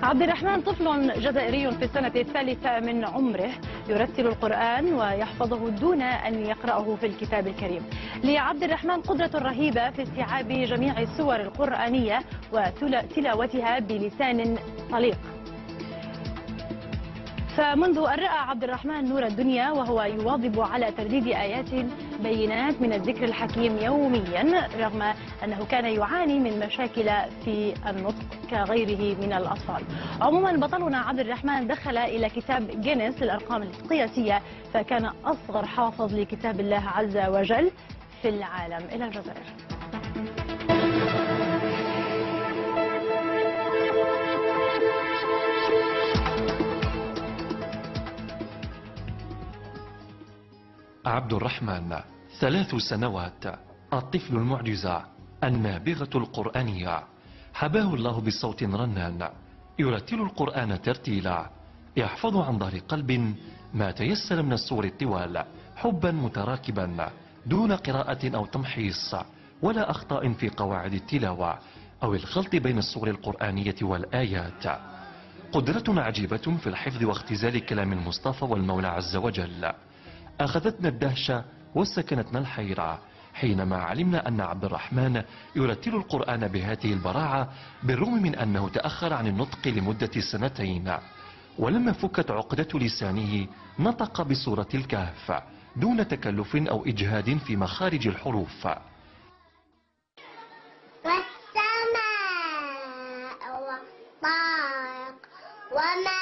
عبد الرحمن طفل جزائري في السنة الثالثة من عمره يرتل القرآن ويحفظه دون أن يقرأه في الكتاب الكريم. لعبد الرحمن قدرة رهيبة في استيعاب جميع السور القرآنية وتلاوتها بلسان طليق. فمنذ أن رأى عبد الرحمن نور الدنيا وهو يواظب على ترديد آيات بينات من الذكر الحكيم يوميا، رغم أنه كان يعاني من مشاكل في النطق كغيره من الأطفال. عموما بطلنا عبد الرحمن دخل إلى كتاب جينيس للأرقام القياسية، فكان أصغر حافظ لكتاب الله عز وجل في العالم. إلى الجزائر. عبد الرحمن 3 سنوات، الطفل المعجزة، النابغة القرآنية. حباه الله بصوت رنان، يرتل القرآن ترتيلا، يحفظ عن ظهر قلب ما تيسر من السور الطوال حبا متراكبا دون قراءة أو تمحيص ولا أخطاء في قواعد التلاوة أو الخلط بين السور القرآنية والآيات. قدرة عجيبة في الحفظ واختزال كلام المصطفى والمولى عز وجل. أخذتنا الدهشة وسكنتنا الحيرة حينما علمنا أن عبد الرحمن يرتل القرآن بهذه البراعة، بالرغم من أنه تأخر عن النطق لمدة 2 سنين. ولما فكت عقدة لسانه نطق بسورة الكهف دون تكلف أو إجهاد في مخارج الحروف. والسماء والطارق وما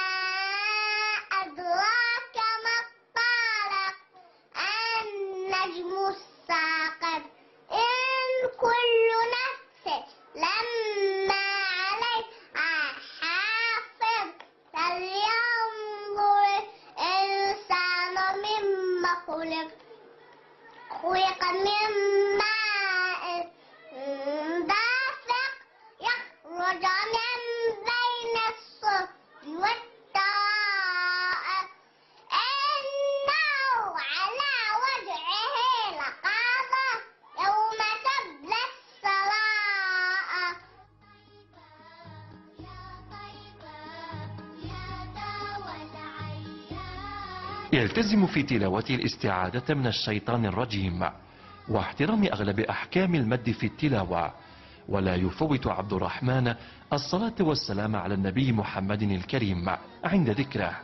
أدراك ما الطارق النجم الثاقب إن كل نفس لما عليها حافظ فلينظر الإنسان مما خلق من ماء دافق يخرج من بين الصلب والترائب إنه على وجهه لقادر يوم تبلى السرائر. يلتزم في تلاوته الاستعاذة من الشيطان الرجيم واحترام أغلب أحكام المد في التلاوة، ولا يفوت عبد الرحمن الصلاة والسلام على النبي محمد الكريم عند ذكره.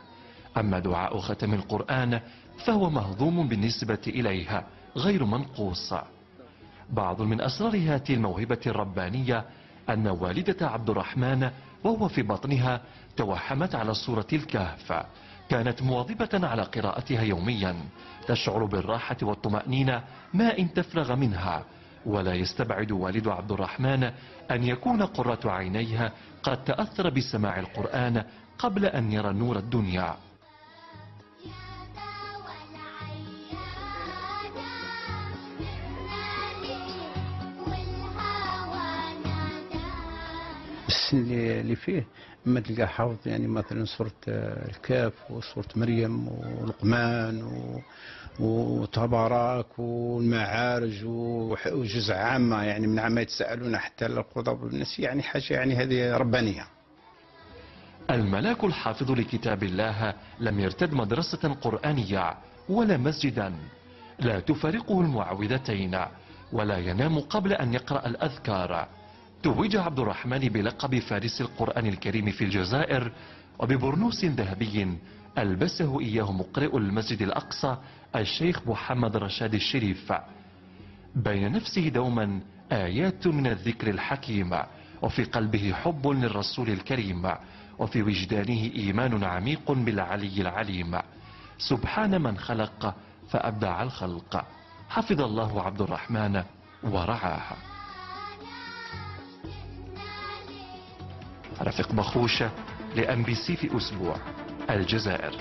أما دعاء ختم القرآن فهو مهضوم بالنسبة إليها غير منقوص. بعض من أسرار هذه الموهبة الربانية أن والدة عبد الرحمن وهو في بطنها توحمت على سورة الكهف، كانت مواظبة على قراءتها يوميا، تشعر بالراحة والطمأنينة ما إن تفرغ منها. ولا يستبعد والد عبد الرحمن أن يكون قرة عينيها قد تأثر بسماع القرآن قبل أن يرى نور الدنيا. السن اللي فيه ما تلقى حافظ، يعني مثلا سورة الكهف وسورة مريم ولقمان وتبارك والمعارج وجزء عامة، يعني من عما يتساءلون حتى القضاء بالناس، يعني حاجة يعني هذه ربانية. الملاك الحافظ لكتاب الله لم يرتد مدرسة قرآنية ولا مسجدا، لا تفارقه المعوذتين ولا ينام قبل أن يقرأ الأذكار. توج عبد الرحمن بلقب فارس القرآن الكريم في الجزائر وببرنوس ذهبي ألبسه إياه مقرئ المسجد الأقصى الشيخ محمد رشاد الشريف. بين نفسه دوما آيات من الذكر الحكيم، وفي قلبه حب للرسول الكريم، وفي وجدانه إيمان عميق بالعلي العليم. سبحان من خلق فأبدع الخلق. حفظ الله عبد الرحمن ورعاه. رفيق بخوشة لMBC في أسبوع الجزائر.